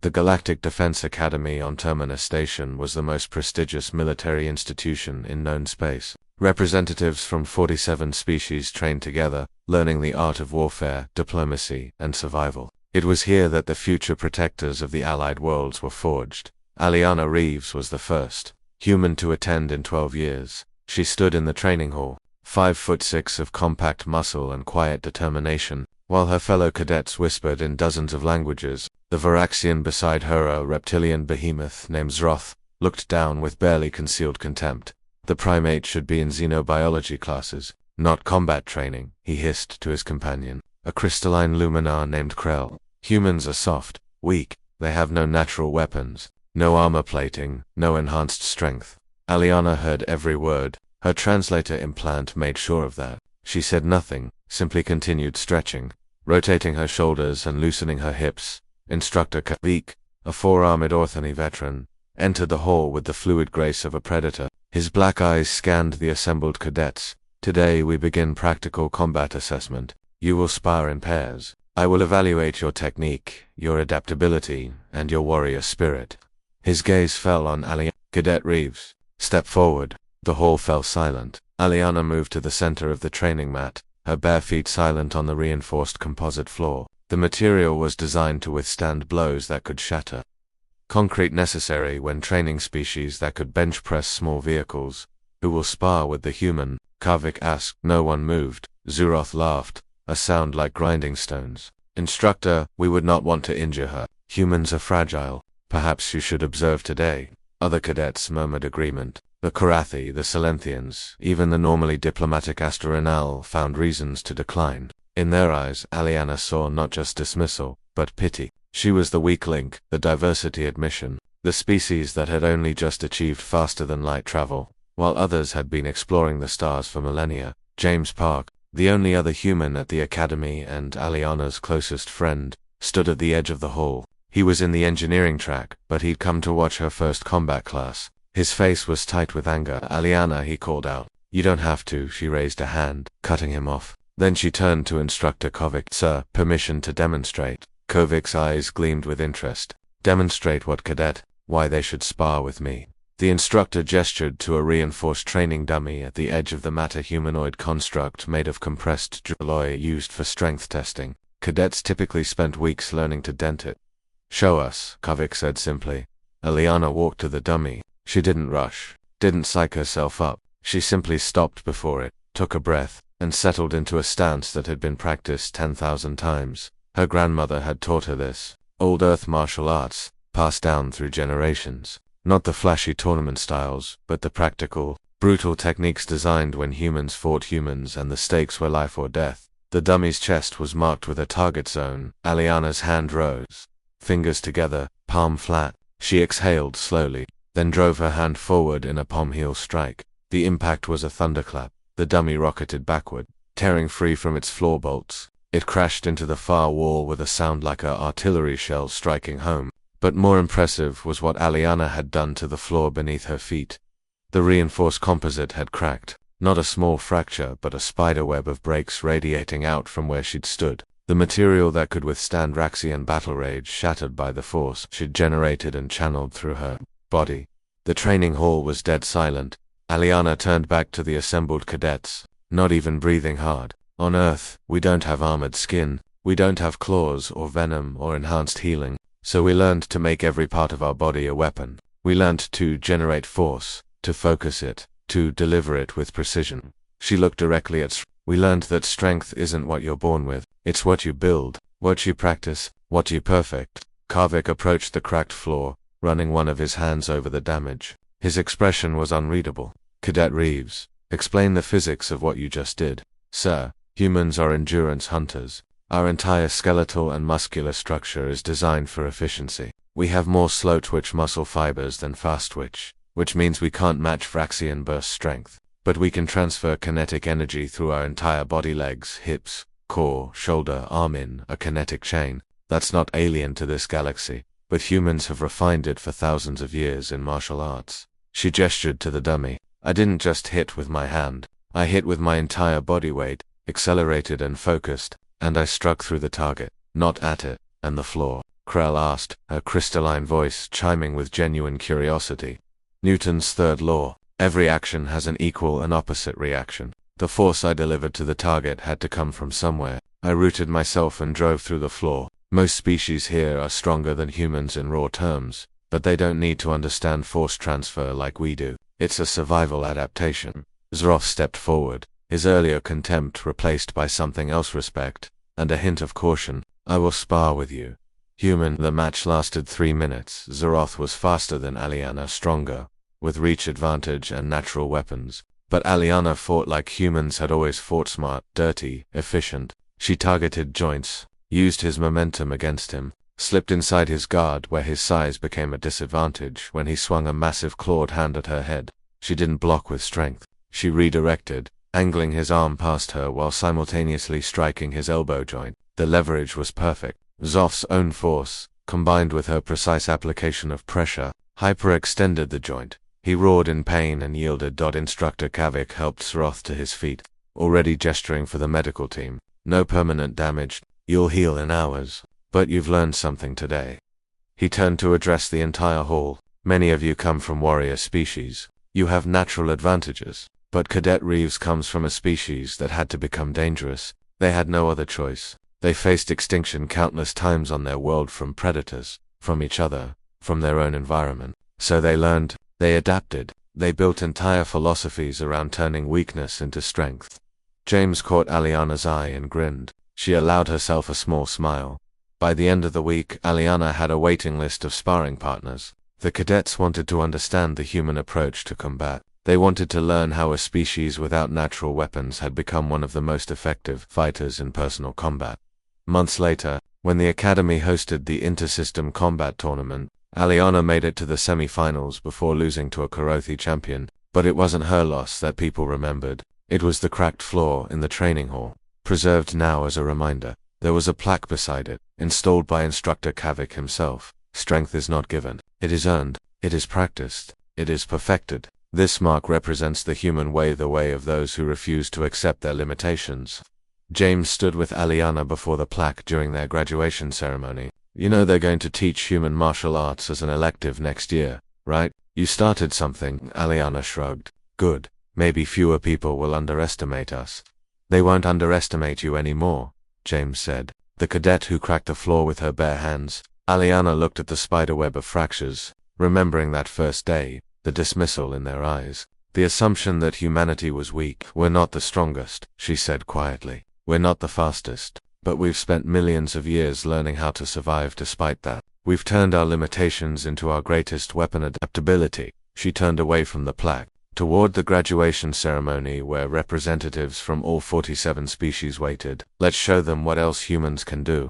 The Galactic Defense Academy on Terminus Station was the most prestigious military institution in known space. Representatives from 47 species trained together, learning the art of warfare, diplomacy, and survival. It was here that the future protectors of the Allied worlds were forged. Aliana Reeves was the first human to attend in 12 years. She stood in the training hall, 5'6" of compact muscle and quiet determination, while her fellow cadets whispered in dozens of languages. The Varaxian beside her, a reptilian behemoth named Zroth, looked down with barely concealed contempt. The primate should be in xenobiology classes, not combat training, he hissed to his companion. A crystalline luminar named Krell. Humans are soft, weak, they have no natural weapons, no armor plating, no enhanced strength. Aliana heard every word. Her translator implant made sure of that. She said nothing, simply continued stretching, rotating her shoulders and loosening her hips. Instructor Kavik, a four-armed Orthony veteran, entered the hall with the fluid grace of a predator. His black eyes scanned the assembled cadets. Today we begin practical combat assessment. You will spar in pairs. I will evaluate your technique, your adaptability, and your warrior spirit. His gaze fell on Aliana. Cadet Reeves, step forward. The hall fell silent. Aliana moved to the center of the training mat, her bare feet silent on the reinforced composite floor. The material was designed to withstand blows that could shatter. Concrete necessary when training species that could bench press small vehicles. Who will spar with the human? Kavik asked. No one moved. Zuroth laughed, a sound like grinding stones. Instructor, we would not want to injure her. Humans are fragile. Perhaps you should observe today. Other cadets murmured agreement. The Korathi, the Silenthians, even the normally diplomatic Astrorenal found reasons to decline. In their eyes, Aliana saw not just dismissal, but pity. She was the weak link, the diversity admission, the species that had only just achieved faster-than-light travel, while others had been exploring the stars for millennia. James Park, the only other human at the academy and Aliana's closest friend, stood at the edge of the hall. He was in the engineering track, but he'd come to watch her first combat class. His face was tight with anger. Aliana, he called out. You don't have to, she raised a hand, cutting him off. Then she turned to Instructor Kovic. Sir, permission to demonstrate. Kovic's eyes gleamed with interest. Demonstrate what, cadet? Why they should spar with me. The instructor gestured to a reinforced training dummy at the edge of the matter-humanoid construct made of compressed alloy used for strength testing. Cadets typically spent weeks learning to dent it. Show us, Kovic said simply. Aliana walked to the dummy. She didn't rush, didn't psych herself up. She simply stopped before it, took a breath, and settled into a stance that had been practiced 10,000 times. Her grandmother had taught her this. Old Earth martial arts, passed down through generations. Not the flashy tournament styles, but the practical, brutal techniques designed when humans fought humans and the stakes were life or death. The dummy's chest was marked with a target zone. Aliana's hand rose. Fingers together, palm flat. She exhaled slowly, then drove her hand forward in a palm-heel strike. The impact was a thunderclap. The dummy rocketed backward, tearing free from its floor bolts. It crashed into the far wall with a sound like an artillery shell striking home. But more impressive was what Aliana had done to the floor beneath her feet. The reinforced composite had cracked. Not a small fracture, but a spiderweb of breaks radiating out from where she'd stood. The material that could withstand Raxian battle rage shattered by the force she'd generated and channeled through her body. The training hall was dead silent. Aliana turned back to the assembled cadets, not even breathing hard. On Earth, we don't have armored skin, we don't have claws or venom or enhanced healing, so we learned to make every part of our body a weapon. We learned to generate force, to focus it, to deliver it with precision. She looked directly at We learned that strength isn't what you're born with, it's what you build, what you practice, what you perfect. Kavik approached the cracked floor, running one of his hands over the damage. His expression was unreadable. Cadet Reeves, explain the physics of what you just did. Sir, humans are endurance hunters. Our entire skeletal and muscular structure is designed for efficiency. We have more slow-twitch muscle fibers than fast-twitch, which means we can't match Vraxian burst strength. But we can transfer kinetic energy through our entire body, legs, hips, core, shoulder, arm in a kinetic chain. That's not alien to this galaxy, but humans have refined it for thousands of years in martial arts. She gestured to the dummy. I didn't just hit with my hand. I hit with my entire body weight, accelerated and focused, and I struck through the target, not at it, and the floor. Krell asked, her crystalline voice chiming with genuine curiosity. Newton's third law. Every action has an equal and opposite reaction. The force I delivered to the target had to come from somewhere. I rooted myself and drove through the floor. Most species here are stronger than humans in raw terms, but they don't need to understand force transfer like we do. It's a survival adaptation. Zroth stepped forward, his earlier contempt replaced by something else, respect, and a hint of caution. I will spar with you. Human. The match lasted 3 minutes. Zroth was faster than Aliana, stronger, with reach advantage and natural weapons. But Aliana fought like humans had always fought: smart, dirty, efficient. She targeted joints, used his momentum against him, slipped inside his guard where his size became a disadvantage when he swung a massive clawed hand at her head. She didn't block with strength. She redirected, angling his arm past her while simultaneously striking his elbow joint. The leverage was perfect. Zoth's own force, combined with her precise application of pressure, hyperextended the joint. He roared in pain and yielded. Instructor Kavik helped Zroth to his feet, already gesturing for the medical team. No permanent damage. You'll heal in hours. But you've learned something today. He turned to address the entire hall. Many of you come from warrior species. You have natural advantages. But Cadet Reeves comes from a species that had to become dangerous. They had no other choice. They faced extinction countless times on their world, from predators, from each other, from their own environment. So they learned, they adapted, they built entire philosophies around turning weakness into strength. James caught Aliana's eye and grinned. She allowed herself a small smile. By the end of the week, Aliana had a waiting list of sparring partners. The cadets wanted to understand the human approach to combat. They wanted to learn how a species without natural weapons had become one of the most effective fighters in personal combat. Months later, when the Academy hosted the Inter-System Combat Tournament, Aliana made it to the semi-finals before losing to a Karothi champion. But it wasn't her loss that people remembered. It was the cracked floor in the training hall, preserved now as a reminder. There was a plaque beside it, installed by Instructor Kavik himself. Strength is not given. It is earned. It is practiced. It is perfected. This mark represents the human way, the way of those who refuse to accept their limitations. James stood with Aliana before the plaque during their graduation ceremony. You know they're going to teach human martial arts as an elective next year, right? You started something. Aliana shrugged. Good. Maybe fewer people will underestimate us. They won't underestimate you anymore, James said. The cadet who cracked the floor with her bare hands. Aliana looked at the spiderweb of fractures, remembering that first day, the dismissal in their eyes. The assumption that humanity was weak. We're not the strongest, she said quietly. We're not the fastest. But we've spent millions of years learning how to survive despite that. We've turned our limitations into our greatest weapon: adaptability. She turned away from the plaque, toward the graduation ceremony where representatives from all 47 species waited. Let's show them what else humans can do.